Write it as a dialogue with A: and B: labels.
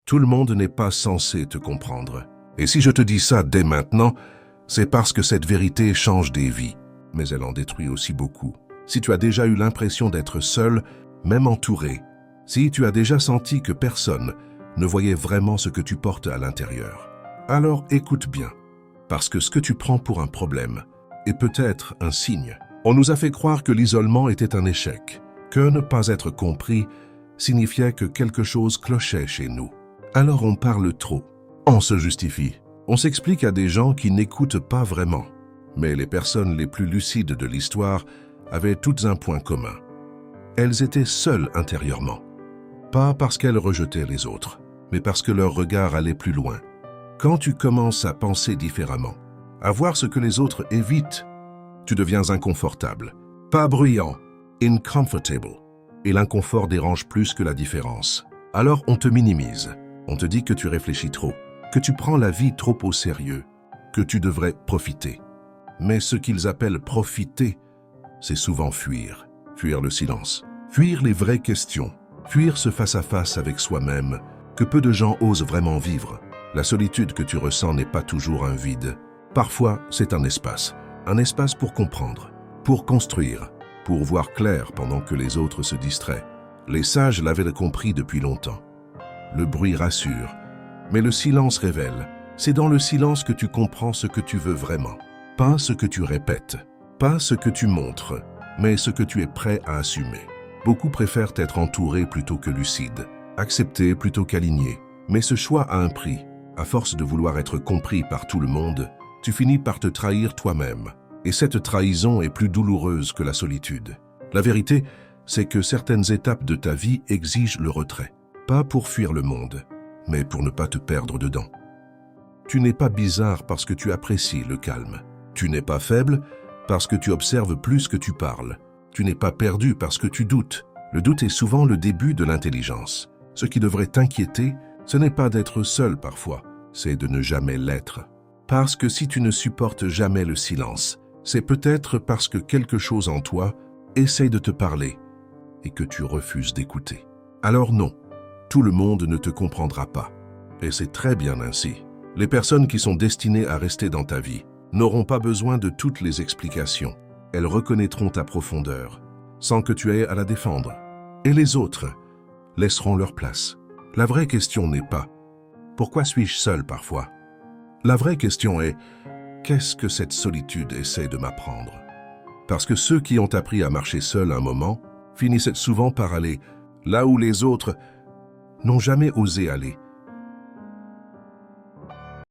A: Tout le monde n'est pas censé te comprendre. Et si je te dis ça dès maintenant, c'est parce que cette vérité change des vies, mais elle en détruit aussi beaucoup. Si tu as déjà eu l'impression d'être seul, même entouré, si tu as déjà senti que personne ne voyait vraiment ce que tu portes à l'intérieur, alors écoute bien, parce que ce que tu prends pour un problème est peut-être un signe. On nous a fait croire que l'isolement était un échec, que ne pas être compris signifiait que quelque chose clochait chez nous. Alors on parle trop, on se justifie, on s'explique à des gens qui n'écoutent pas vraiment. Mais les personnes les plus lucides de l'histoire avaient toutes un point commun. Elles étaient seules intérieurement. Pas parce qu'elles rejetaient les autres, mais parce que leur regard allait plus loin. Quand tu commences à penser différemment, à voir ce que les autres évitent, tu deviens inconfortable. Pas bruyant, incomfortable. Et l'inconfort dérange plus que la différence. Alors on te minimise. On te dit que tu réfléchis trop, que tu prends la vie trop au sérieux, que tu devrais profiter. Mais ce qu'ils appellent profiter, c'est souvent fuir. Fuir le silence. Fuir les vraies questions. Fuir ce face-à-face avec soi-même que peu de gens osent vraiment vivre. La solitude que tu ressens n'est pas toujours un vide. Parfois, c'est un espace. Un espace pour comprendre, pour construire, pour voir clair pendant que les autres se distraient. Les sages l'avaient compris depuis longtemps. Le bruit rassure, mais le silence révèle. C'est dans le silence que tu comprends ce que tu veux vraiment. Pas ce que tu répètes, pas ce que tu montres, mais ce que tu es prêt à assumer. Beaucoup préfèrent être entourés plutôt que lucides, acceptés plutôt qu'alignés. Mais ce choix a un prix. À force de vouloir être compris par tout le monde, tu finis par te trahir toi-même. Et cette trahison est plus douloureuse que la solitude. La vérité, c'est que certaines étapes de ta vie exigent le retrait. Pas pour fuir le monde, mais pour ne pas te perdre dedans. Tu n'es pas bizarre parce que tu apprécies le calme. Tu n'es pas faible parce que tu observes plus que tu parles. Tu n'es pas perdu parce que tu doutes. Le doute est souvent le début de l'intelligence. Ce qui devrait t'inquiéter, ce n'est pas d'être seul parfois, c'est de ne jamais l'être. Parce que si tu ne supportes jamais le silence, c'est peut-être parce que quelque chose en toi essaye de te parler et que tu refuses d'écouter. Alors non, tout le monde ne te comprendra pas. Et c'est très bien ainsi. Les personnes qui sont destinées à rester dans ta vie n'auront pas besoin de toutes les explications. Elles reconnaîtront ta profondeur, sans que tu aies à la défendre. Et les autres laisseront leur place. La vraie question n'est pas « Pourquoi suis-je seul parfois ?» La vraie question est « Qu'est-ce que cette solitude essaie de m'apprendre ?» Parce que ceux qui ont appris à marcher seuls un moment finissent souvent par aller là où les autres n'ont jamais osé aller.